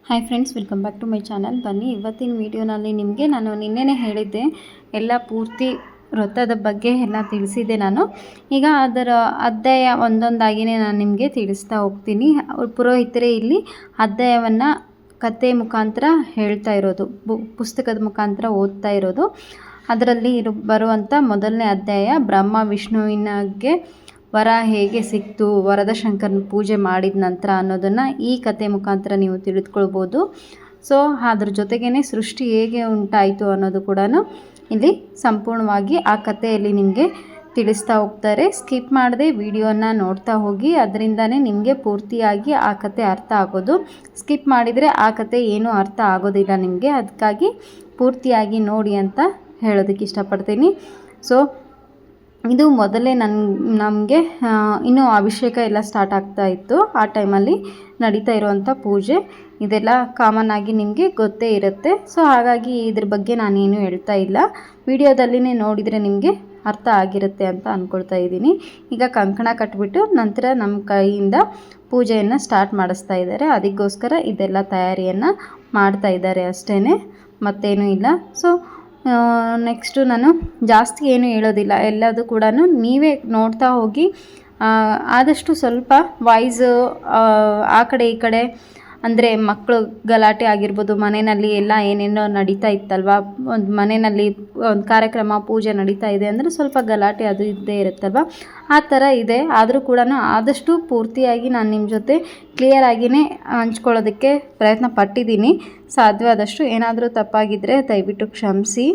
Hi friends, welcome back to my channel. ಬನ್ನಿ, ಇವತ್ತಿನ ವಿಡಿಯೋನಲ್ಲಿ ನಿಮಗೆ ನಾನು ನಿನ್ನೆನೇ ಹೇಳಿದ್ದೆ ಎಲ್ಲ ಪೂರ್ತಿ ವ್ರತದ ಬಗ್ಗೆ ಎಲ್ಲ ತಿಳಿಸಿದ್ದೆ. ನಾನು ಈಗ ಅದರ ಅಧ್ಯಾಯ ಒಂದೊಂದಾಗಿಯೇ ನಾನು ನಿಮಗೆ ತಿಳಿಸ್ತಾ ಹೋಗ್ತೀನಿ. ಪುರೋಹಿತರೇ ಇಲ್ಲಿ ಅಧ್ಯಾಯವನ್ನು ಕತೆ ಮುಖಾಂತರ ಹೇಳ್ತಾ ಇರೋದು, ಪುಸ್ತಕದ ಮುಖಾಂತರ ಓದ್ತಾ ಇರೋದು. ಅದರಲ್ಲಿ ಬರುವಂಥ ಮೊದಲನೇ ಅಧ್ಯಾಯ ಬ್ರಹ್ಮ ವಿಷ್ಣುವಿನಗೆ ವರ ಹೇಗೆ ಸಿಕ್ತು, ವರದ ಶಂಕರನ ಪೂಜೆ ಮಾಡಿದ ನಂತರ ಅನ್ನೋದನ್ನು ಈ ಕತೆ ಮುಖಾಂತರ ನೀವು ತಿಳಿದುಕೊಳ್ಬೋದು. ಸೊ ಅದ್ರ ಜೊತೆಗೇ ಸೃಷ್ಟಿ ಹೇಗೆ ಉಂಟಾಯಿತು ಅನ್ನೋದು ಕೂಡ ಇಲ್ಲಿ ಸಂಪೂರ್ಣವಾಗಿ ಆ ಕಥೆಯಲ್ಲಿ ನಿಮಗೆ ತಿಳಿಸ್ತಾ ಹೋಗ್ತಾರೆ. ಸ್ಕಿಪ್ ಮಾಡದೆ ವಿಡಿಯೋನ ನೋಡ್ತಾ ಹೋಗಿ, ಅದರಿಂದನೇ ನಿಮಗೆ ಪೂರ್ತಿಯಾಗಿ ಆ ಕತೆ ಅರ್ಥ ಆಗೋದು. ಸ್ಕಿಪ್ ಮಾಡಿದರೆ ಆ ಕತೆ ಏನೂ ಅರ್ಥ ಆಗೋದಿಲ್ಲ ನಿಮಗೆ. ಅದಕ್ಕಾಗಿ ಪೂರ್ತಿಯಾಗಿ ನೋಡಿ ಅಂತ ಹೇಳೋದಕ್ಕೆ ಇಷ್ಟಪಡ್ತೀನಿ. ಸೊ ಇದು ಮೊದಲೇ ನಮಗೆ ಇನ್ನೂ ಅಭಿಷೇಕ ಎಲ್ಲ ಸ್ಟಾರ್ಟ್ ಆಗ್ತಾ ಇತ್ತು. ಆ ಟೈಮಲ್ಲಿ ನಡೀತಾ ಇರುವಂಥ ಪೂಜೆ ಇದೆಲ್ಲ ಕಾಮನ್ ಆಗಿ ನಿಮಗೆ ಗೊತ್ತೇ ಇರುತ್ತೆ. ಸೊ ಹಾಗಾಗಿ ಇದ್ರ ಬಗ್ಗೆ ನಾನೇನು ಹೇಳ್ತಾ ಇಲ್ಲ, ವಿಡಿಯೋದಲ್ಲಿನೇ ನೋಡಿದರೆ ನಿಮಗೆ ಅರ್ಥ ಆಗಿರುತ್ತೆ ಅಂತ ಅಂದ್ಕೊಳ್ತಾ ಇದ್ದೀನಿ. ಈಗ ಕಂಕಣ ಕಟ್ಬಿಟ್ಟು ನಂತರ ನಮ್ಮ ಕೈಯಿಂದ ಪೂಜೆಯನ್ನು ಸ್ಟಾರ್ಟ್ ಮಾಡಿಸ್ತಾ ಇದ್ದಾರೆ. ಅದಕ್ಕೋಸ್ಕರ ಇದೆಲ್ಲ ತಯಾರಿಯನ್ನು ಮಾಡ್ತಾ ಇದ್ದಾರೆ ಅಷ್ಟೇ, ಮತ್ತೇನೂ ಇಲ್ಲ. ಸೊ ನೆಕ್ಸ್ಟು ನಾನು ಜಾಸ್ತಿ ಏನು ಹೇಳೋದಿಲ್ಲ, ಎಲ್ಲದು ಕೂಡ ನೀವೇ ನೋಡ್ತಾ ಹೋಗಿ. ಆದಷ್ಟು ಸ್ವಲ್ಪ ವಾಯ್ಸು ಆ ಕಡೆ ಈ ಕಡೆ ಅಂದರೆ ಮಕ್ಕಳು ಗಲಾಟೆ ಆಗಿರ್ಬೋದು, ಮನೆಯಲ್ಲಿ ಎಲ್ಲ ಏನೇನೋ ನಡೀತಾ ಇತ್ತಲ್ವ, ಒಂದು ಮನೆಯಲ್ಲಿ ಒಂದು ಕಾರ್ಯಕ್ರಮ ಪೂಜೆ ನಡೀತಾ ಇದೆ ಅಂದರೆ ಸ್ವಲ್ಪ ಗಲಾಟೆ ಅದು ಇದ್ದೇ ಇರುತ್ತಲ್ವ, ಆ ಥರ ಇದೆ. ಆದರೂ ಕೂಡ ಆದಷ್ಟು ಪೂರ್ತಿಯಾಗಿ ನಾನು ನಿಮ್ಮ ಜೊತೆ ಕ್ಲಿಯರಾಗಿಯೇ ಹಂಚ್ಕೊಳ್ಳೋದಕ್ಕೆ ಪ್ರಯತ್ನ ಪಟ್ಟಿದ್ದೀನಿ. ಸಾಧ್ಯವಾದಷ್ಟು ಏನಾದರೂ ತಪ್ಪಾಗಿದ್ದರೆ ದಯವಿಟ್ಟು ಕ್ಷಮಿಸಿ.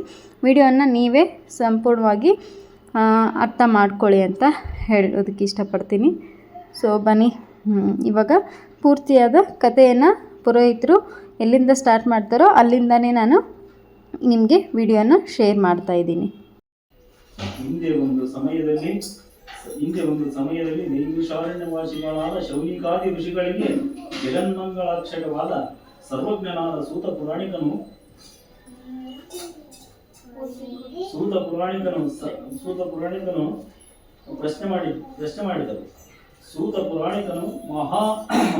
ವಿಡಿಯೋನ ನೀವೇ ಸಂಪೂರ್ಣವಾಗಿ ಅರ್ಥ ಮಾಡ್ಕೊಳ್ಳಿ ಅಂತ ಹೇಳೋದಕ್ಕೆ ಇಷ್ಟಪಡ್ತೀನಿ. ಸೊ ಬನ್ನಿ, ಇವಾಗ ಪೂರ್ತಿಯಾದ ಕಥೆಯನ್ನು ಪುರೋಹಿತರು ಎಲ್ಲಿಂದ ಸ್ಟಾರ್ಟ್ ಮಾಡ್ತಾರೋ ಅಲ್ಲಿಂದನೇ ನಾನು ನಿಮಗೆ ವಿಡಿಯೋನ ಶೇರ್ ಮಾಡ್ತಾ ಇದ್ದೀನಿ. ಹಿಂದೆ ಒಂದು ಸಮಯದಲ್ಲಿ ನೈಮಿಷಾರಣ್ಯವಾಸಿಗಳಾದ ಶೌನಿಕಾದಿ ಋಷಿಗಳಿಗೆ ಜಗನ್ಮಂಗಳಾಕ್ಷರವಾದ ಸರ್ವಜ್ಞನಾದ ಸೂತ ಪುರಾಣಿಕನು ಪ್ರಶ್ನೆ ಮಾಡಿದರು. ಸೂತ ಪುರಾಣಿಕನು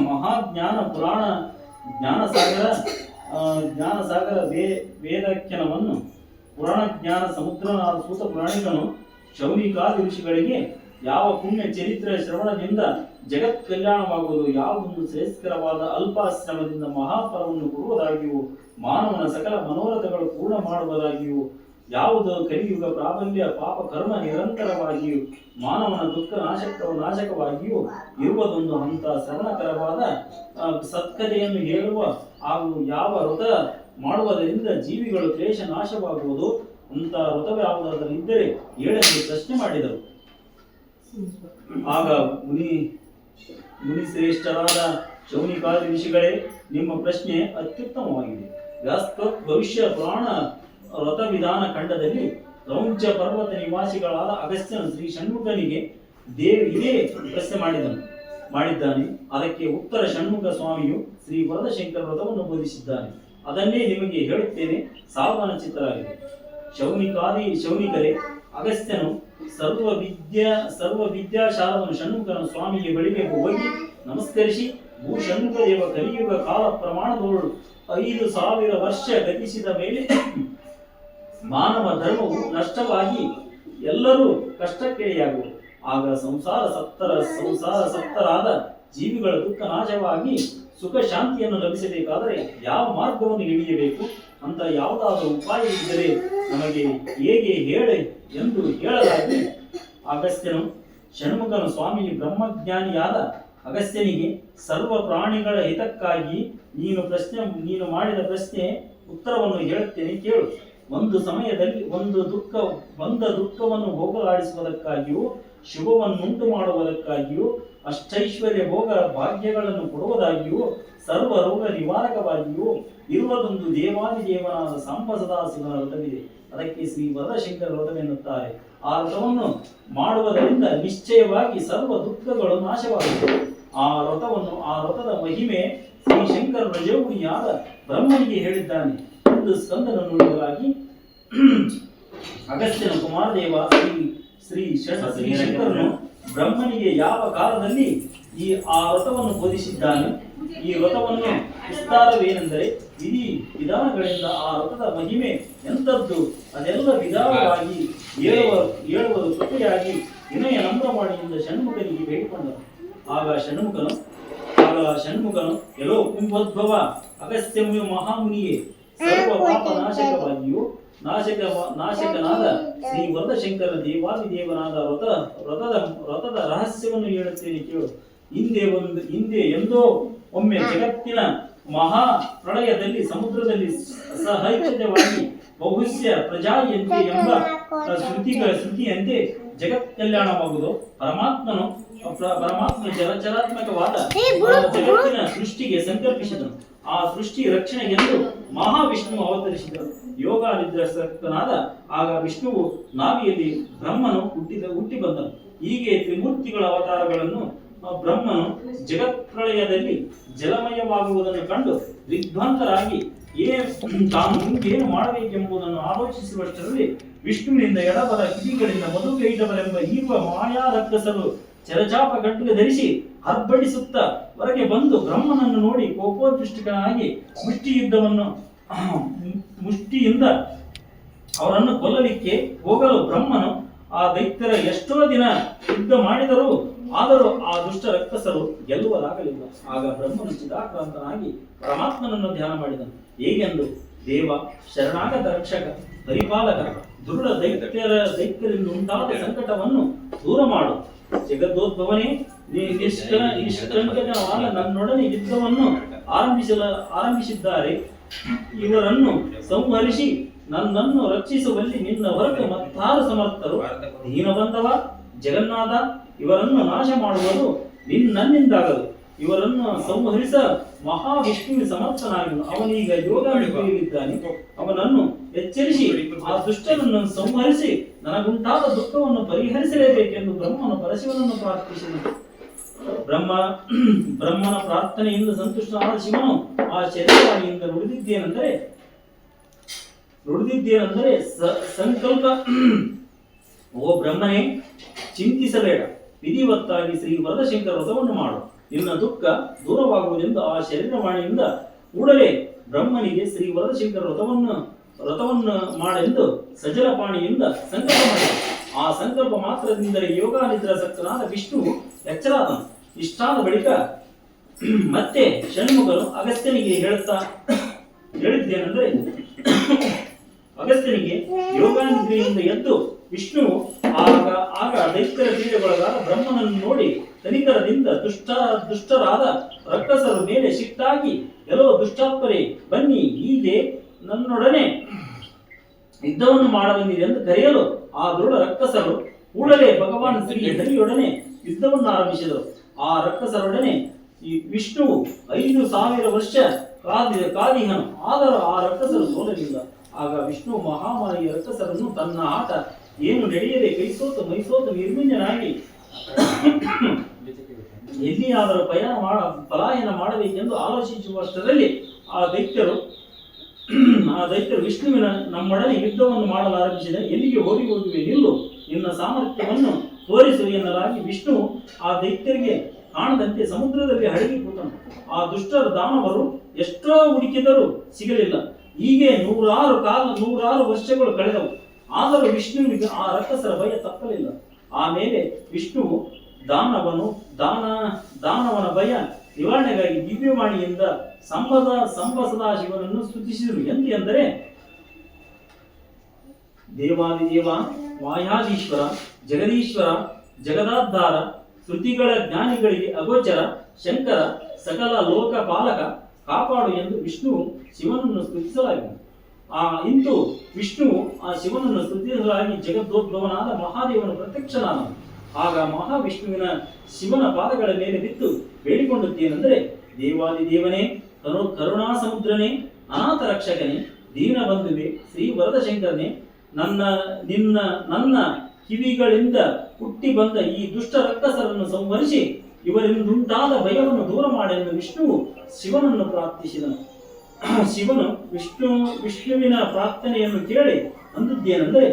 ಮಹಾಜ್ಞಾನ ಪುರಾಣ ಜ್ಞಾನಸಾಗರ ವೇದಖ್ಯಾನವನ್ನು ಪುರಾಣ ಜ್ಞಾನ ಸಮುದ್ರನಾದ ಸೂತ ಪುರಾಣಿಕನು ಶೌನಿಕಾದಿ ಋಷಿಗಳಿಗೆ ಯಾವ ಪುಣ್ಯ ಚರಿತ್ರೆ ಶ್ರವಣದಿಂದ ಜಗತ್ ಕಲ್ಯಾಣವಾಗುವುದು, ಯಾವುದೊಂದು ಶ್ರೇಷ್ಠಕರವಾದ ಅಲ್ಪಾಶ್ರಮದಿಂದ ಮಹಾಫಲವನ್ನು ಕೊಡುವುದಾಗಿಯೂ ಮಾನವನ ಸಕಲ ಮನೋರಥಗಳು ಪೂರ್ಣ ಮಾಡುವುದಾಗಿಯೂ, ಯಾವುದು ಕಲಿಯುಗ ಪ್ರಾಬಲ್ಯ ಪಾಪ ಕರ್ಮ ನಿರಂತರವಾಗಿಯೂ ಮಾನವನ ದುಃಖ ನಾಶಕವಾಗಿಯೂ ಇರುವುದೊಂದು ಹಂತ ಶ್ರವಣಕರವಾದ ಸತ್ಕತೆಯನ್ನು ಹೇಳುವ ಹಾಗೂ ಯಾವ ವ್ರತ ಮಾಡುವುದರಿಂದ ಜೀವಿಗಳು ಕ್ಲೇಶ ನಾಶವಾಗುವುದು, ಅಂತ ವ್ರತವ್ಯಾವುದಾದರೂ ಇದ್ದರೆ ಏಳೆಂದು ಪ್ರಶ್ನೆ ಮಾಡಿದರು. ಆಗ ಮುನಿಶ್ರೇಷ್ಠರಾದ ಶೌನಿಕಾದಿ ಋಷಿಗಳೇ, ನಿಮ್ಮ ಪ್ರಶ್ನೆ ಅತ್ಯುತ್ತಮವಾಗಿದೆ. ಭವಿಷ್ಯ ಪುರಾಣ ವ್ರತ ವಿಧಾನ ಖಂಡದಲ್ಲಿ ರೌಂಚ ಪರ್ವತ ನಿವಾಸಿಗಳಾದ ಅಗಸ್ತ್ಯನು ಶ್ರೀ ಷಣ್ಮುಖನಿಗೆ ಇದೇ ಪ್ರಶ್ನೆ ಮಾಡಿದ್ದಾನೆ. ಅದಕ್ಕೆ ಉತ್ತರ ಷಣ್ಮುಖ ಸ್ವಾಮಿಯು ಶ್ರೀ ವರದಶಂಕರ ವ್ರತವನ್ನು ಬೋಧಿಸಿದ್ದಾನೆ. ಅದನ್ನೇ ನಿಮಗೆ ಹೇಳುತ್ತೇನೆ, ಸಾವಧಾನ ಚಿತ್ತರಾಗಿದೆ. ಶೌನಿಕರೇ, ಅಗಸ್ತ್ಯನು ಸರ್ವ ವಿದ್ಯಾಶಾಲವನ್ನು ಷಣ್ಮುಖನ ಸ್ವಾಮಿಗೆ ಬಳಿಗೆ ಹೋಗಿ ನಮಸ್ಕರಿಸಿ, ಭೂ ಷಣ್ಮುಖ ದೇವ, ಕಲಿಯುಗ ಕಾಲ ಪ್ರಮಾಣದವರು 5,000 ವರ್ಷ ಗತಿಸಿದ ಮೇಲೆ ಮಾನವ ಧರ್ಮವು ನಷ್ಟವಾಗಿ ಎಲ್ಲರೂ ಕಷ್ಟಕ್ಕೆಡೆಯಾಗುವುದು. ಆಗ ಸಂಸಾರ ಸಪ್ತರಾದ ಜೀವಿಗಳ ದುಃಖ ನಾಶವಾಗಿ ಸುಖ ಶಾಂತಿಯನ್ನು ಲಭಿಸಬೇಕಾದರೆ ಯಾವ ಮಾರ್ಗವನ್ನು ಹಿಡಿಯಬೇಕು ಅಂತ ಯಾವುದಾದರೂ ಉಪಾಯ ಇದ್ದರೆ ನಮಗೆ ಹೇಗೆ ಹೇಳೆ ಎಂದು ಹೇಳಲಾಗಿ, ಅಗಸ್ತ್ಯನು ಷಣ್ಮುಖನ ಸ್ವಾಮಿ ಬ್ರಹ್ಮಜ್ಞಾನಿಯಾದ ಅಗಸ್ತ್ಯನಿಗೆ ಸರ್ವ ಪ್ರಾಣಿಗಳ ಹಿತಕ್ಕಾಗಿ ನೀನು ಮಾಡಿದ ಪ್ರಶ್ನೆ ಉತ್ತರವನ್ನು ಹೇಳುತ್ತೇನೆ ಕೇಳು. ಒಂದು ಸಮಯದಲ್ಲಿ ಬಂದ ದುಃಖವನ್ನು ಹೋಗಲಾಡಿಸುವುದಕ್ಕಾಗಿಯೂ ಶುಭವನ್ನುಂಟು ಮಾಡುವುದಕ್ಕಾಗಿಯೂ ಅಷ್ಟೈಶ್ವರ್ಯ ಭೋಗ ಭಾಗ್ಯಗಳನ್ನು ಕೊಡುವುದಾಗಿಯೂ ಸರ್ವ ರೋಗ ನಿವಾರಕವಾಗಿಯೂ ಇರುವುದೊಂದು ದೇವಾದಿದೇವನಾದ ಸಾಂಬ ಸದಾಶಿವನ ವ್ರತವಿದೆ. ಅದಕ್ಕೆ ಶ್ರೀ ವರದಶಂಕರ ವ್ರತವೆನ್ನುತ್ತಾರೆ. ಆ ವ್ರತವನ್ನು ಮಾಡುವುದರಿಂದ ನಿಶ್ಚಯವಾಗಿ ಸರ್ವ ದುಃಖಗಳು ನಾಶವಾಗುತ್ತವೆ. ಆ ವ್ರತದ ಮಹಿಮೆ ಶ್ರೀ ಶಂಕರ ರಜೋಗುಣಿಯಾದ ಬ್ರಹ್ಮನಿಗೆ ಹೇಳಿದ್ದಾನೆ ಎಂದು ಸ್ಕಂದನ ನುಡಿಗಳಾಗಿ ಅಗಸ್ತ್ಯನ ಕುಮಾರದೇವ ಶ್ರೀ ಶಂಕರನು ಬ್ರಹ್ಮನಿಗೆ ಯಾವ ಕಾಲದಲ್ಲಿ ಆ ವ್ರತವನ್ನು ಬೋಧಿಸಿದ್ದಾನೆ ಈ ವ್ರತವನ್ನು ವಿಸ್ತಾರವೇನೆಂದರೆ ವಿಧಿ ವಿಧಾನಗಳಿಂದ ಆ ವ್ರತದ ಮಹಿಮೆ ಎಂಥದ್ದು ಅದೆಲ್ಲ ವಿಧಾನವಾಗಿ ಹೇಳುವುದು ಕೃಪೆಯಾಗಿ ವಿನಯ ನಮ್ರವಾಣಿಯಿಂದ ಷಣ್ಮುಖನಿಗೆ ಬೇಡಿಕೊಂಡನು. ಆಗ ಷಣ್ಮುಖನು ಎಲ್ಲೋ ಕುಂಭೋದ್ಭವ ಅಗಸ್ತ್ಯಮು ಮಹಾಮುನಿಯೇ, ಸರ್ವ ಪಾಪ ನಾಶಕವಾಗಿಯೂ ನಾಶಕನಾದ ಶ್ರೀ ವರದಶಂಕರ ದೇವಾದಿದೇವನಾದ ವ್ರತದ ರಹಸ್ಯವನ್ನು ಹೇಳುತ್ತೇನೆ ಕೇಳು. ಹಿಂದೆ ಎಂದೋ ಒಮ್ಮೆ ಜಗತ್ತಿನ ಮಹಾ ಪ್ರಳಯದಲ್ಲಿ ಸಮುದ್ರದಲ್ಲಿ ಸಹೈಚ್ಛವಾಗಿ ಬಹುಸ್ಯ ಪ್ರಜಾಯಂತೆ ಎಂಬ ಶ್ರುತಿಯಂತೆ ಜಗತ್ ಕಲ್ಯಾಣವಾಗುವುದು. ಪರಮಾತ್ಮ ಚರಾತ್ಮಕವಾದ ಜಗತ್ತಿನ ಸೃಷ್ಟಿಗೆ ಸಂಕಲ್ಪಿಸಿದನು. ಆ ಸೃಷ್ಟಿ ರಕ್ಷಣೆಗೆಂದು ಮಹಾವಿಷ್ಣು ಅವತರಿಸಿದರು. ಯೋಗ ನಿದ್ರಾಸಕ್ತನಾದ ಆಗ ವಿಷ್ಣುವು ನಾಭಿಯಲ್ಲಿ ಬ್ರಹ್ಮನು ಹುಟ್ಟಿ ಬಂದನು. ಹೀಗೆ ತ್ರಿಮೂರ್ತಿಗಳ ಅವತಾರಗಳನ್ನು ಬ್ರಹ್ಮನು ಜಗತ್ಪ್ರಳಯದಲ್ಲಿ ಜಲಮಯವಾಗುವುದನ್ನು ಕಂಡು ದಿಗ್ಭ್ರಾಂತರಾಗಿ ತಾನು ಮುಂದೇನು ಮಾಡಬೇಕೆಂಬುದನ್ನು ಆಲೋಚಿಸುವಷ್ಟರಲ್ಲಿ ವಿಷ್ಣುವಿನಿಂದ ಎಡಬಲ ಕಿವಿಗಳಿಂದ ಮಧುಕೈಟವರೆಂಬ ಈವ ಮಾಯಾ ರಕ್ಕಸರು ಚರಚಾಪ ಗಂಟುಗೆ ಧರಿಸಿ ಅರ್ಬಡಿಸುತ್ತ ಹೊರಗೆ ಬಂದು ಬ್ರಹ್ಮನನ್ನು ನೋಡಿ ಕೋಪೋದೃಷ್ಟಿಕನಾಗಿ ಮುಷ್ಟಿಯಿಂದ ಅವರನ್ನು ಕೊಲ್ಲಲಿಕ್ಕೆ ಹೋಗಲು ಬ್ರಹ್ಮನು ಆ ದೈತ್ಯರ ಎಷ್ಟೋ ದಿನ ಯುದ್ಧ ಮಾಡಿದರೂ ಆದರೂ ಆ ದುಷ್ಟ ರಕ್ಕಸರು ಗೆಲ್ಲುವುದಾಗಲಿಲ್ಲ. ಆಗ ಬ್ರಹ್ಮನು ಚಿದಾಕ್ರಾಂತನಾಗಿ ಪರಮಾತ್ಮನನ್ನು ಧ್ಯಾನ ಮಾಡಿದನು. ಹೇಗೆಂದು ದೇವ, ಶರಣಾಗತ ರಕ್ಷಕ, ಪರಿಪಾಲಕ, ದುರುಳ ದೈತ್ಯರಿಂದ ಉಂಟಾದ ಸಂಕಟವನ್ನು ದೂರ ಮಾಡು. ಜಗದೋದ್ಭವನೇ, ನಿಷ್ಕಂಟಕವಾದ ನನ್ನೊಡನೆ ಯುದ್ಧವನ್ನು ಆರಂಭಿಸಿದ್ದಾರೆ. ಇವರನ್ನು ಸಂಹರಿಸಿ ನನ್ನನ್ನು ರಕ್ಷಿಸುವಲ್ಲಿ ನಿನ್ನ ಹೊರತು ಮತ್ತಾರು ಸಮರ್ಥರು? ದೀನಬಂಧವ ಜಗನ್ನಾಥ, ಇವರನ್ನು ನಾಶ ಮಾಡುವುದು ನನ್ನಿಂದಾಗದು. ಇವರನ್ನು ಸಂಹರಿಸ ಮಹಾವಿಷ್ಣುವಿನ ಸಮರ್ಥನಾಗಿರುವನು. ಅವನೀಗ ಯೋಗಾನುಭವಿಯಲ್ಲಿದ್ದಾನೆ. ಅವನನ್ನು ಎಚ್ಚರಿಸಿ ಆ ದುಷ್ಟನನ್ನು ಸಂಹರಿಸಿ ನನಗುಂಟಾದ ದುಃಖವನ್ನು ಪರಿಹರಿಸಲೇಬೇಕೆಂದು ಬ್ರಹ್ಮನು ಪರಶಿವನನ್ನು ಪ್ರಾರ್ಥಿಸಿದನು. ಬ್ರಹ್ಮನ ಪ್ರಾರ್ಥನೆಯಿಂದ ಸಂತುಷ್ಟನಾದ ಶಿವನು ಆ ಶರೀರವಾಣಿಯಿಂದ ನುಡಿದಿದ್ದೇನೆಂದರೆ ಸಂಕಲ್ಪ, ಓ ಬ್ರಹ್ಮನೇ, ಚಿಂತಿಸಬೇಡ. ವಿಧಿವತ್ತಾಗಿ ಶ್ರೀ ವರದಶಂಕರ ವ್ರತವನ್ನು ಮಾಡು. ನಿನ್ನ ದುಃಖ ದೂರವಾಗುವುದೆಂದು ಆ ಶರೀರವಾಣಿಯಿಂದ ಕೂಡಲೇ ಬ್ರಹ್ಮನಿಗೆ ಶ್ರೀ ವರದಶಂಕರ ವ್ರತವನ್ನು ಮಾಡೆಂದು ಸಜಲಪಾಣಿಯಿಂದ ಸಂಕಲ್ಪ ಮಾಡಿದ. ಆ ಸಂಕಲ್ಪ ಮಾತ್ರದಿಂದಲೇ ಯೋಗಾನಿದ್ರಾಸಕ್ತನಾದ ವಿಷ್ಣು ಎಚ್ಚರಾದನು. ಇಷ್ಟಾದ ಬಳಿಕ ಮತ್ತೆ ಷಣ್ಮುಖನು ಅಗಸ್ತ್ಯನಿಗೆ ಹೇಳಿದ್ದೇನೆಂದರೆ, ಅಗಸ್ತ್ಯನಿಗೆ ಯೋಗಾನಿದ್ರೆಯಿಂದ ಎದ್ದು ವಿಷ್ಣುವು ಆಗ ದೈತ್ಯರ ಪೀಡೆಗೊಳಗಾದ ಬ್ರಹ್ಮನನ್ನು ನೋಡಿ ಕನಿಕರದಿಂದ ದುಷ್ಟರಾದ ರಕ್ಕಸರ ಮೇಲೆ ಸಿಟ್ಟಾಗಿ, ಎಲ್ಲೋ ದುಷ್ಟಾತ್ಮರೇ, ಬನ್ನಿ, ಹೀಗೆ ನನ್ನೊಡನೆ ಯುದ್ಧವನ್ನು ಮಾಡಬಂದಿದೆ ಎಂದು ಕರೆಯಲು ಆ ದೃಢ ರಕ್ಕಸರು ಕೂಡಲೇ ಭಗವಾನ್ ಶ್ರೀ ಹರಿಯೊಡನೆ ಯುದ್ಧವನ್ನು ಆರಂಭಿಸಿದರು. ಆ ರಕ್ಕಸರೊಡನೆ ವಿಷ್ಣುವು 5,000 ವರ್ಷ ಕಾದಿಹನು. ಆದರೂ ಆ ರಕ್ಕಸರು ಸೋಲಲಿಲ್ಲ. ಆಗ ವಿಷ್ಣು ಮಹಾಮಾರಿಯ ರಕ್ಕಸರನ್ನು ತನ್ನ ಆಟ ಏನು ನಡೆಯದೆ ಮೈಸೋತು ನಿರ್ಮಿಂಜನಾಗಿ ಎಲ್ಲಿಯಾದರೂ ಪಲಾಯನ ಮಾಡಬೇಕೆಂದು ಆಲೋಚಿಸುವಷ್ಟರಲ್ಲಿ ಆ ದೈತ್ಯರು ವಿಷ್ಣುವಿನ ನಮ್ಮೊಡನೆ ಯುದ್ಧವನ್ನು ಮಾಡಲು ಆರಂಭಿಸಿದ. ಎಲ್ಲಿಗೆ ಹೋಗಿವೆ, ನಿಲ್ಲು, ನಿನ್ನ ಸಾಮರ್ಥ್ಯವನ್ನು ತೋರಿಸು ಎನ್ನಲಾಗಿ ವಿಷ್ಣು ಆ ದೈತ್ಯರಿಗೆ ಕಾಣದಂತೆ ಸಮುದ್ರದಲ್ಲಿ ಅಡಗಿ ಕೂತನು. ಆ ದುಷ್ಟರ ದಾನವರು ಎಷ್ಟೋ ಹುಡುಕಿದರೂ ಸಿಗಲಿಲ್ಲ. ಹೀಗೆ 100 ವರ್ಷಗಳು ಕಳೆದವು. ಆದರೂ ವಿಷ್ಣುವಿಗೆ ಆ ರಕ್ಕಸರ ಭಯ ತಪ್ಪಲಿಲ್ಲ. ಆಮೇಲೆ ವಿಷ್ಣುವು ದಾನವನ ಭಯ ನಿವಾರಣೆಗಾಗಿ ದಿವ್ಯವಾಣಿಯಿಂದ ಸಂಬಸದ ಶಿವನನ್ನು ಸ್ತುತಿಸಿದರು. ಎಂದರೆ, ದೇವಾದಿದೇವ, ಮಾಯಾದೀಶ್ವರ, ಜಗದೀಶ್ವರ, ಜಗದಾಧಾರ, ಶ್ರುತಿಗಳ ಜ್ಞಾನಿಗಳಿಗೆ ಅಗೋಚರ, ಶಂಕರ, ಸಕಲ ಲೋಕ ಪಾಲಕ, ಕಾಪಾಡು ಎಂದು ವಿಷ್ಣು ಶಿವನನ್ನು ಸ್ತುತಿಸಲಾಗಿದೆ. ಇಂದು ವಿಷ್ಣುವು ಆ ಶಿವನನ್ನು ಸ್ತುತಿಸಲಾಗಿ ಜಗದೋದ್ಭವನಾದ ಮಹಾದೇವನು ಪ್ರತ್ಯಕ್ಷನಾದನು. ಆಗ ಮಹಾವಿಷ್ಣುವಿನ ಶಿವನ ಪಾದಗಳ ಮೇಲೆ ಬಿದ್ದು ಬೇಡಿಕೊಂಡುತ್ತೇನೆಂದರೆ, ದೇವಾದಿದೇವನೇ, ಕರುಣಾ ಸಮುದ್ರನೇ, ಅನಾಥ ರಕ್ಷಕನೇ, ದೀನಬಂಧುವೆ, ಶ್ರೀ ವರದಶಂಕರನೇ, ನನ್ನ ಕಿವಿಗಳಿಂದ ಹುಟ್ಟಿ ಬಂದ ಈ ದುಷ್ಟ ರಕ್ಕಸರನ್ನು ಸಂಹರಿಸಿ ಇವರಿಂದುಂಟಾದ ಭಯವನ್ನು ದೂರ ಮಾಡೆಂದು ವಿಷ್ಣುವು ಶಿವನನ್ನು ಪ್ರಾರ್ಥಿಸಿದನು. ಶಿವನು ವಿಷ್ಣುವಿನ ಪ್ರಾರ್ಥನೆಯನ್ನು ಕೇಳಿ ಅಂದುದ್ದೇನೆಂದರೆ,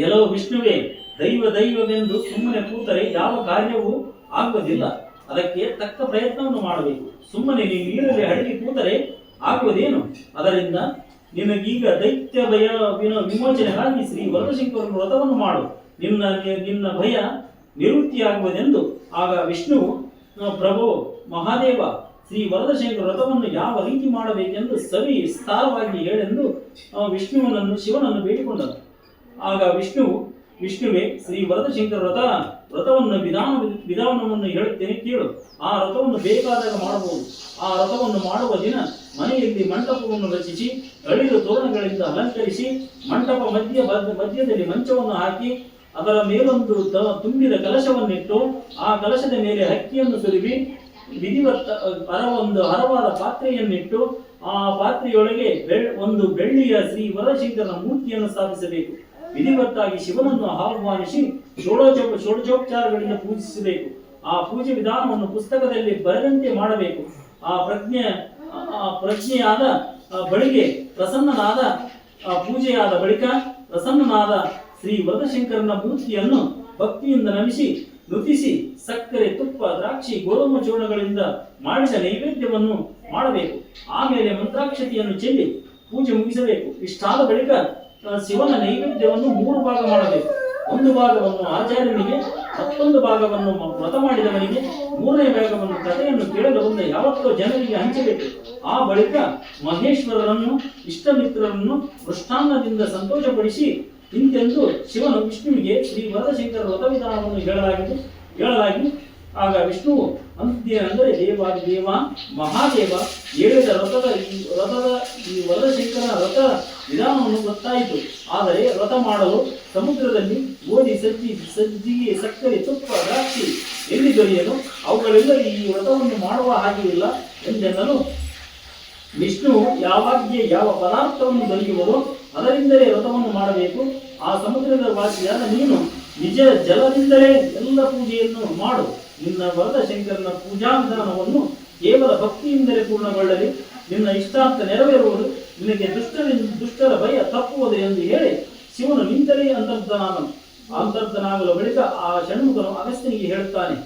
ಎಲ್ಲೋ ವಿಷ್ಣುವೇ, ದೈವವೆಂದು ಸುಮ್ಮನೆ ಕೂತರೆ ಯಾವ ಕಾರ್ಯವೂ ಆಗುವುದಿಲ್ಲ. ಅದಕ್ಕೆ ತಕ್ಕ ಪ್ರಯತ್ನವನ್ನು ಮಾಡಬೇಕು. ಸುಮ್ಮನೆ ನೀನು ನೀರಲ್ಲಿ ಹಡಗಿ ಕೂತರೆ ಆಗುವುದೇನು? ಅದರಿಂದ ನಿನಗೀಗ ದೈತ್ಯ ಭಯ ವಿಮೋಚನೆಗಾಗಿ ಶ್ರೀ ವರದಶಂಕರ ವ್ರತವನ್ನು ಮಾಡು, ನಿನ್ನ ಭಯ ನಿವೃತ್ತಿಯಾಗುವುದೆಂದು. ಆಗ ವಿಷ್ಣುವು, ಪ್ರಭು ಮಹಾದೇವ, ಶ್ರೀ ವರದಶಂಕರ ವ್ರತವನ್ನು ಯಾವ ರೀತಿ ಮಾಡಬೇಕೆಂದು ವಿಸ್ತಾರವಾಗಿ ಹೇಳೆಂದು ಶಿವನನ್ನು ಬೇಡಿಕೊಂಡನು. ಆಗ ವಿಷ್ಣುವೇ ಶ್ರೀ ವರದಶಂಕರ ವ್ರತವನ್ನು ವಿಧಾನವನ್ನು ಹೇಳುತ್ತೇನೆ ಕೇಳು. ಆ ವ್ರತವನ್ನು ಬೇಕಾದಾಗ ಮಾಡಬಹುದು. ಆ ವ್ರತವನ್ನು ಮಾಡುವ ದಿನ ಮನೆಯಲ್ಲಿ ಮಂಟಪವನ್ನು ರಚಿಸಿ ಅಳಿಲು ತೋರಣಗಳಿಂದ ಅಲಂಕರಿಸಿ ಮಂಟಪ ಮಧ್ಯದಲ್ಲಿ ಮಂಚವನ್ನು ಹಾಕಿ ಅದರ ಮೇಲೊಂದು ತುಂಬಿದ ಕಲಶವನ್ನಿಟ್ಟು ಆ ಕಲಶದ ಮೇಲೆ ಅಕ್ಕಿಯನ್ನು ಸುರಿವಿ ಒಂದು ಹರವಾದ ಪಾತ್ರೆಯನ್ನಿಟ್ಟು ಆ ಪಾತ್ರೆಯೊಳಗೆ ಒಂದು ಬೆಳ್ಳಿಯ ಶ್ರೀ ವರದಶಂಕರನ ಮೂರ್ತಿಯನ್ನು ಸ್ಥಾಪಿಸಬೇಕು. ವಿಧಿವತ್ತಾಗಿ ಶಿವನನ್ನು ಆಹ್ವಾನಿಸಿ ಷೋಡಶೋಪಚಾರಗಳಿಂದ ಪೂಜಿಸಬೇಕು. ಆ ಪೂಜೆ ವಿಧಾನವನ್ನು ಪುಸ್ತಕದಲ್ಲಿ ಬರೆದಂತೆ ಮಾಡಬೇಕು. ಆ ಪ್ರಜ್ಞೆಯಾದ ಬಳಿಗೆ ಪ್ರಸನ್ನನಾದ ಪೂಜೆಯಾದ ಬಳಿಕ ಪ್ರಸನ್ನನಾದ ಶ್ರೀ ವರದಶಂಕರನ ಮೂರ್ತಿಯನ್ನು ಭಕ್ತಿಯಿಂದ ನಮಿಸಿ ನುತಿಸಿ ಸಕ್ಕರೆ, ತುಪ್ಪ, ದ್ರಾಕ್ಷಿ, ಗೋಧುಮ ಚೂರ್ಣಗಳಿಂದ ಮಾಡಿದ ನೈವೇದ್ಯವನ್ನು ಮಾಡಬೇಕು. ಆಮೇಲೆ ಮಂತ್ರಾಕ್ಷತೆಯನ್ನು ಚೆಲ್ಲಿ ಪೂಜೆ ಮುಗಿಸಬೇಕು. ಇಷ್ಟಾದ ಬಳಿಕ ಶಿವನ ನೈವೇದ್ಯವನ್ನು 3 ಭಾಗ ಮಾಡಬೇಕು. ಒಂದು ಭಾಗವನ್ನು ಆಚಾರ್ಯನಿಗೆ, ಮತ್ತೊಂದು ಭಾಗವನ್ನು ವ್ರತ ಮಾಡಿದವನಿಗೆ, 3ನೇ ಭಾಗವನ್ನು ಕಥೆಯನ್ನು ಕೇಳಲು ಬಂದ ಯಾವತ್ತೋ ಜನರಿಗೆ ಹಂಚಬೇಕು. ಆ ಬಳಿಕ ಮಹೇಶ್ವರರನ್ನು, ಇಷ್ಟಮಿತ್ರರನ್ನು ಮೃಷ್ಟಾನ್ನದಿಂದ ಸಂತೋಷಪಡಿಸಿ ಇಂತೆಂದು ಶಿವನು ವಿಷ್ಣುವಿಗೆ ಶ್ರೀ ವರದಶಂಕರ ವ್ರತವಿಧಾನವನ್ನು ಹೇಳಲಾಗಿ ಆಗ ವಿಷ್ಣುವು ಅಂದರೆ ದೇವ ಮಹಾದೇವ ಹೇಳಿದ ಈ ವರದಶಂಕರನ ವ್ರತ ವಿಧಾನವನ್ನು ಗೊತ್ತಾಯಿತು. ಆದರೆ ವ್ರತ ಮಾಡಲು ಸಮುದ್ರದಲ್ಲಿ ಗೋಧಿ, ಸಜ್ಜಿಗೆ, ಸಕ್ಕರೆ, ತುಪ್ಪ, ದ್ರಾಕ್ಷಿ ಎಲ್ಲಿ ದೊರೆಯಲು? ಅವುಗಳೆಲ್ಲ ಈ ವ್ರತವನ್ನು ಮಾಡುವ ಹಾಗೆ ಇಲ್ಲ ಎಂದೆನ್ನಲು ವಿಷ್ಣುವು ಯಾವಾಗ್ಯೆ ಯಾವ ಪದಾರ್ಥವನ್ನು ದೊರೆಯುವುದೋ ಅದರಿಂದಲೇ ವ್ರತವನ್ನು ಮಾಡಬೇಕು. ಆ ಸಮುದ್ರದ ವಾಸಿಯಾದ ನೀನು ನಿಜ ಜಲದಿಂದಲೇ ಎಲ್ಲ ಪೂಜೆಯನ್ನು ಮಾಡು. ನಿನ್ನ ವರದಶಂಕರನ ಪೂಜಾ ವಿಧಾನವನ್ನು ಕೇವಲ ಭಕ್ತಿಯಿಂದಲೇ ಪೂರ್ಣಗೊಳ್ಳಲಿ. ನಿನ್ನ ಇಷ್ಟಾರ್ಥ ನೆರವೇರುವುದು, ನಿನಗೆ ದುಷ್ಟರ ಭಯ ತಪ್ಪುವುದು ಎಂದು ಹೇಳಿ ಶಿವನು ನಿಂತಲೇ ಅಂತರ್ಧನಾಗಲು ಬಳಿಕ ಆ ಷಣ್ಮುಖನು ಅಗಸ್ತ್ಯನಿಗೆ ಹೇಳುತ್ತಾನೆ.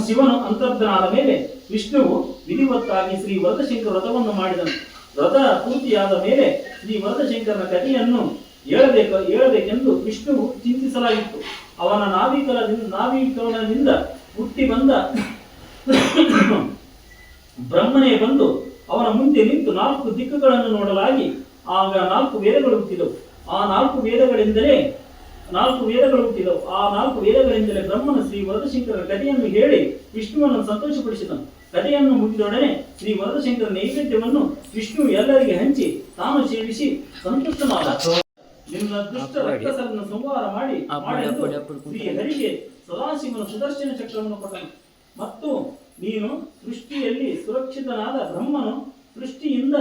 ಶಿವನು ಅಂತರ್ಧನಾದ ಮೇಲೆ ವಿಷ್ಣುವು ವಿಧಿವತ್ತಾಗಿ ಶ್ರೀ ವರದಶಂಕರ ವ್ರತವನ್ನು ಮಾಡಿದನು. ವ್ರತ ಪೂರ್ತಿಯಾದ ಮೇಲೆ ಶ್ರೀ ವರದಶಂಕರನ ಕಥೆಯನ್ನು ಹೇಳಬೇಕೆಂದು ವಿಷ್ಣುವು ಚಿಂತಿಸಲಾಗಿತ್ತು. ಅವನ ನಾಭಿಕರಣದಿಂದ ಹುಟ್ಟಿ ಬಂದ ಬ್ರಹ್ಮನೇ ಬಂದು ಅವನ ಮುಂದೆ ನಿಂತು 4 ದಿಕ್ಕುಗಳನ್ನು ನೋಡಲಾಗಿ ಆಗ 4 ವೇದಗಳು ಹುಟ್ಟಿದವು. ಆ 4 ವೇದಗಳಿಂದಲೇ ಬ್ರಹ್ಮನ ಶ್ರೀ ವರದಶಂಕರನ ಕಥೆಯನ್ನು ಹೇಳಿ ವಿಷ್ಣುವನ್ನು ಸಂತೋಷಪಡಿಸಿದನು. ಕಥೆಯನ್ನು ಮುಗಿದೊಡನೆ ಶ್ರೀ ವರದಶಂಕರ ನೈವೇದ್ಯವನ್ನು ವಿಷ್ಣು ಎಲ್ಲರಿಗೆ ಹಂಚಿ ತಾನು ಸೇವಿಸಿ ಸಂತುಷ್ಟನಾದ. ನಿನ್ನ ದುಷ್ಟ ರಕ್ಕಸರನ್ನು ಸಂಹಾರ ಮಾಡಿ ಶ್ರೀ ಹರಿಗೆ ಸದಾಶಿವನ ಸುದರ್ಶನ ಚಕ್ರವನ್ನು ಕೊಟ್ಟನು. ಮತ್ತು ನೀನು ಸೃಷ್ಟಿಯಲ್ಲಿ ಸುರಕ್ಷಿತನಾದ ಬ್ರಹ್ಮನು ಸೃಷ್ಟಿಯಿಂದ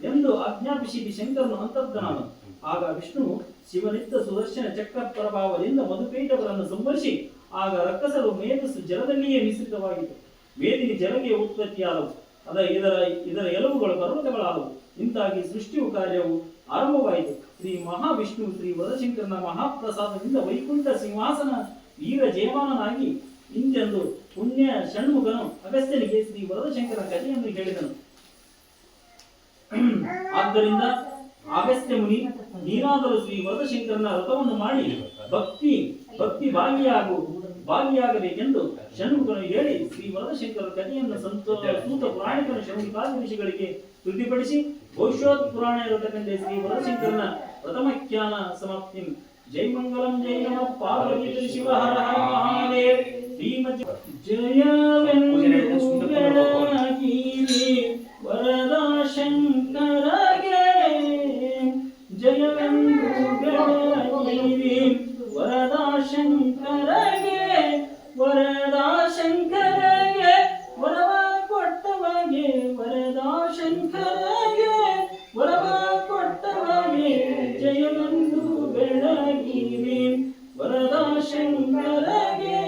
ಎಂದು ಆಜ್ಞಾಪಿಸಿ ಶಂಕರನು ಅಂತರ್ಧನಾದನು. ಆಗ ವಿಷ್ಣುವು ಶಿವನಿದ್ದ ಸುದರ್ಶನ ಚಕ್ರ ಪ್ರಭಾವದಿಂದ ಮಧುಪೇಟಗಳನ್ನು ಸಂಹರಿಸಿ ಆಗ ರಕ್ಕಸರು ಮೇಧಸ್ಸು ಜಲದಲ್ಲಿಯೇ ಮಿಶ್ರಿತವಾಗಿತ್ತು. ಮೇದಿನಿ ಜಲಗೆ ಉತ್ಪತ್ತಿಯಾದವು. ಇದರ ಎಲುಬುಗಳು ಪರ್ವತಗಳಾದವು. ಇಂತಾಗಿ ಸೃಷ್ಟಿಯು ಕಾರ್ಯವು ಆರಂಭವಾಯಿತು. ಶ್ರೀ ಮಹಾವಿಷ್ಣು ಶ್ರೀ ವರದಶಂಕರನ ಮಹಾಪ್ರಸಾದದಿಂದ ವೈಕುಂಠ ಸಿಂಹಾಸನ ವೀರ ಜಯಮಾನನಾಗಿ ಇಂದೆಂದು ಪುಣ್ಯ ಷಣ್ಮುಖನು ಅಗಸ್ತ್ಯನಿಗೆ ಶ್ರೀ ವರದಶಂಕರನ ಕಥೆಯನ್ನು ಹೇಳಿದನು. ಆದ್ದರಿಂದ ಅಗಸ್ತ್ಯ ಮುನಿ, ನೀನಾದರೂ ಶ್ರೀ ವರದಶಂಕರನ ವ್ರತವನ್ನು ಮಾಡಿ ಭಕ್ತಿ ಭಾಗಿಯಾಗಬೇಕೆಂದು ಷಣ್ಮುಖನು ಹೇಳಿ ಶ್ರೀ ವರದಶಂಕರ ಕಥೆಯನ್ನು ಸೂತ ಪುರಾಣಿಕನ ಶೌನಿಕಾದಿ ಋಷಿಗಳಿಗೆ ತೃಪ್ತಿಪಡಿಸಿ ಭವಿಷ್ಯೋತ್ ಪುರಾಣ ಇರತಕ್ಕಂತೆ ಶ್ರೀ ವರದಶಂಕರನ ಪ್ರಥಮಖ್ಯಾನ ಸಮಾಪ್ತಿ. ಜೈ ಮಂಗಲಂ ಜೈ ನಮಃ ಪಾರ್ವತಿ ಶಿವ ಹರ ಹರ ಮಹಾದೇವ. ಜಯವೆಂದು ಬೆಳಗಿರಿ ವರದ ಶಂಕರಗೆ, ಜಯವೆಂದು ಬೆಳಗಿರಿ ವರದ ಶಂಕರಗೆ, ವರದ ಶಂಕರಗೆ ವರವ ಕೊಟ್ಟವಗೆ, ವರದ ಶಂಕರಗೆ ವರವ ಕೊಟ್ಟವಗೆ, ಜಯವೆಂದು ಬೆಳಗಿರಿ ವರದ ಶಂಕರಗೆ,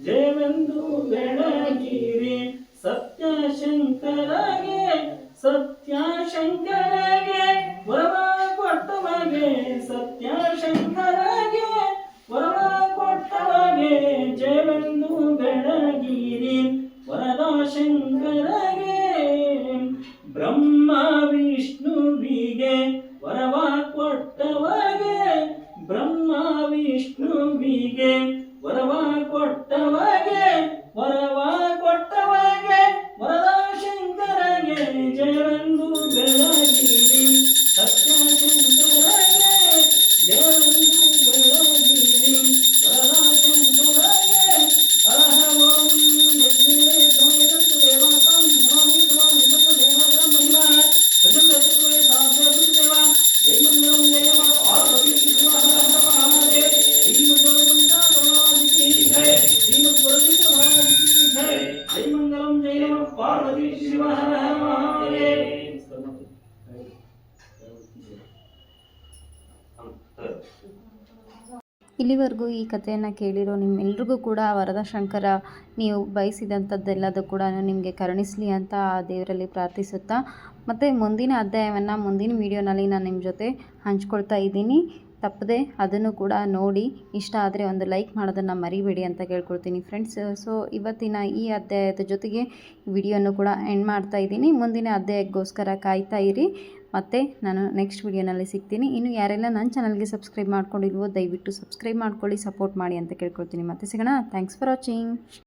ಜಯವೆಂದು ಬೆಳಗಿರಿ ಸತ್ಯ ಶಂಕರಗೆ, ಸತ್ಯ ಶಂಕರಗೆ ವರವ ಕೊಟ್ಟವಗೆ, ಸತ್ಯ ಶಂಕರಗೆ ವರವ ಕೊಟ್ಟವಗೆ, ಜಯವೆಂದು ಬೆಳಗಿರಿ ಬ್ರಹ್ಮ ವಿಷ್ಣುವಿಗೆ ವರವ ಕೊಟ್ಟವಗೆ, ಬ್ರಹ್ಮ ವಿಷ್ಣುವಿಗೆ ವರವ ಕೊಟ್ಟವಗೆ, ವರವ ಕೊಟ್ಟವಗೆ ವರದ ಶಂಕರಗೆ ಜಯವೆಂದು ಬೆಳಗಿರಿ, ಸತ್ಯ ಶಂಕರಗೆ ಜಯವೆಂದು ಬೆಳಗಿರಿ, ವರದ ಶಂಕರಗೆ ಹರಹ ಓಂ ಯಜ್ಞೇ ದ್ವೈತಂತು ದೇವತಾಂ ಭವಾನಿ ಭವಾನಿ ತಮ್ಮ ದೇವರ ಮಹಿಮಾ ಸಜಲ ಸರ್ವೇ ಸಾಧ್ಯ ದೇವ ಜೈ ಮಂಗಳಂ ಜಯ ಪಾರ್ವತಿ ಶಿವ ಹರ ಹರ ಮಹಾದೇವ ಶ್ರೀಮದ್ ಗಣಪಂಚ ಸಮಾಧಿ ಜಯ ಶ್ರೀಮದ್ ಪುರಜಿತ ಮಹಾರಾಜ್ की जय जय मंगलम जय नमः पार्वती शिव हर हर महादेव। ಇಲ್ಲಿವರೆಗೂ ಈ ಕಥೆಯನ್ನು ಕೇಳಿರೋ ನಿಮ್ಮೆಲ್ರಿಗೂ ಕೂಡ ವರದ ಶಂಕರ ನೀವು ಬಯಸಿದಂಥದ್ದೆಲ್ಲದೂ ಕೂಡ ನಿಮಗೆ ಕರುಣಿಸಲಿ ಅಂತ ಆ ದೇವರಲ್ಲಿ ಪ್ರಾರ್ಥಿಸುತ್ತಾ, ಮತ್ತು ಮುಂದಿನ ಅಧ್ಯಾಯವನ್ನು ಮುಂದಿನ ವೀಡಿಯೋನಲ್ಲಿ ನಾನು ನಿಮ್ಮ ಜೊತೆ ಹಂಚ್ಕೊಳ್ತಾ ಇದ್ದೀನಿ. ತಪ್ಪದೆ ಅದನ್ನು ಕೂಡ ನೋಡಿ ಇಷ್ಟ ಆದರೆ ಒಂದು ಲೈಕ್ ಮಾಡೋದನ್ನು ಮರಿಬೇಡಿ ಅಂತ ಕೇಳ್ಕೊಳ್ತೀನಿ ಫ್ರೆಂಡ್ಸ್. ಸೊ ಇವತ್ತಿನ ಈ ಅಧ್ಯಾಯದ ಜೊತೆಗೆ ವಿಡಿಯೋನು ಕೂಡ ಎಂಡ್ ಮಾಡ್ತಾ ಇದ್ದೀನಿ. ಮುಂದಿನ ಅಧ್ಯಾಯಕ್ಕೋಸ್ಕರ ಕಾಯ್ತಾ ಇರಿ. ಮತ್ತು ನಾನು ನೆಕ್ಸ್ಟ್ ವೀಡಿಯೋನಲ್ಲಿ ಸಿಗ್ತೀನಿ. ಇನ್ನು ಯಾರೆಲ್ಲ ನನ್ನ ಚಾನಲ್ಗೆ ಸಬ್ಸ್ಕ್ರೈಬ್ ಮಾಡ್ಕೊಂಡಿಲ್ವೋ ದಯವಿಟ್ಟು ಸಬ್ಸ್ಕ್ರೈಬ್ ಮಾಡ್ಕೊಳ್ಳಿ, ಸಪೋರ್ಟ್ ಮಾಡಿ ಅಂತ ಕೇಳ್ಕೊಳ್ತೀನಿ. ಮತ್ತೆ ಸಿಗೋಣ. Thanks for watching.